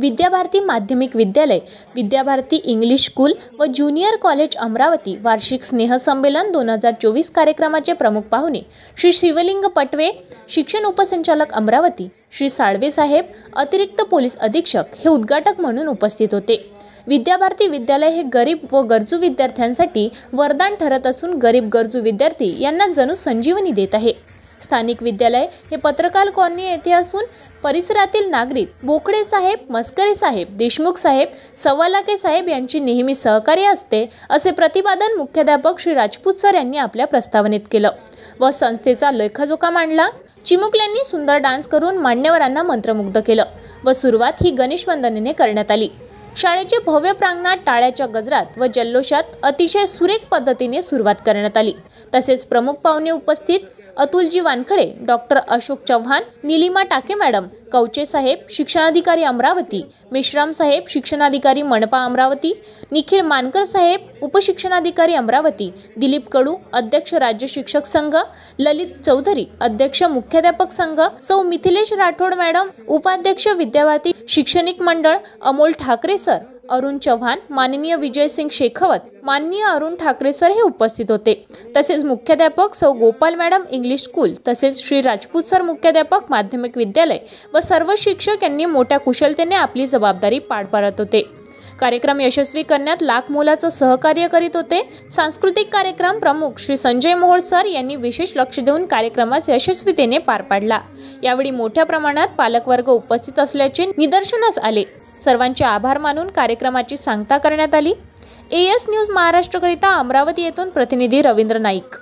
विद्याभारती माध्यमिक विद्यालय, Vidya Bharati English school व ज्युनियर कॉलेज अमरावती वार्षिक स्नेहसंमेलन 2024 कार्यक्रमाचे प्रमुख पाहुणे श्री शिवलिंग पटवे, शिक्षण उपसंचालक अमरावती, श्री साळवे साहेब, अतिरिक्त पोलीस अधीक्षक हे उद्घाटक म्हणून उपस्थित होते। विद्याभारती विद्यालय हे गरीब व गरजू विद्यार्थ्यांसाठी वरदान ठरत असून गरीब गरजू विद्यार्थी यांना जणू संजीवनी देत आहे। स्थानिक विद्यालय हे पत्रकार कॉलनी येथे असून परिसरातील नागरिक बोकडे साहेब, मस्करे साहेब, देशमुख साहेब, सव्वालाखे साहेब यांची नेहमी सहकार्य असते असे प्रतिपादन मुख्याध्यापक श्री राजपूत सर यांनी आपल्या प्रस्तावनेत केलं व संस्थेचा लेखाजोखा मांडला। चिमुकल्यांनी सुंदर डान्स करून मान्यवरांना मंत्रमुग्ध केलं व सुरुवात ही गणेश वंदनेने करण्यात आली। शाळेचे भव्य प्रांगणात टाळ्याच्या गजरात व जल्लोषात अतिशय सुरेख पद्धतीने सुरुवात करण्यात आली। तसेच प्रमुख पाहुणे उपस्थित अतुलजी वानखडे, डॉक्टर अशोक चव्हाण, नीलिमा टाके मॅडम, कवचे साहेब, शिक्षणाधिकारी अमरावती, मेश्राम साहेब, शिक्षणाधिकारी मनपा अमरावती, निखिल मानकर साहेब, उपशिक्षणाधिकारी अमरावती, दिलीप कडू, अध्यक्ष राज्य शिक्षक संघ, ललित चौधरी, अध्यक्ष मुख्याध्यापक संघ, सौ मिथिलेश राठोड मॅडम, उपाध्यक्ष विद्याभारती शैक्षणिक मंडळ, अमोल ठाकरे सर, अरुण चव्हाण, माननीय विजय सिंग शेखावत, माननीय अरुण ठाकरे सर हे उपस्थित होते। तसेच मुख्याध्यापक सौ गोपाल मॅडम इंग्लिश स्कूल, तसेच श्री राजपूत सर मुख्याध्यापक माध्यमिक विद्यालय व सर्व शिक्षक यांनी मोठ्या कुशलतेने आपली जबाबदारी पार पाडत होते। कार्यक्रम यशस्वी करण्यात लाख मोलाचं सहकार्य करीत होते। सांस्कृतिक कार्यक्रम प्रमुख श्री संजय मोहोळ सर यांनी विशेष लक्ष देऊन कार्यक्रमास यशस्वीतेने पार पाडला। यावेळी मोठ्या प्रमाणात पालकवर्ग उपस्थित असल्याचे निदर्शनास आले। सर्वांचे आभार मानून कार्यक्रमाची सांगता करण्यात आली। AS न्यूज महाराष्ट्रकरिता अमरावती येथून प्रतिनिधी रवींद्र नाईक।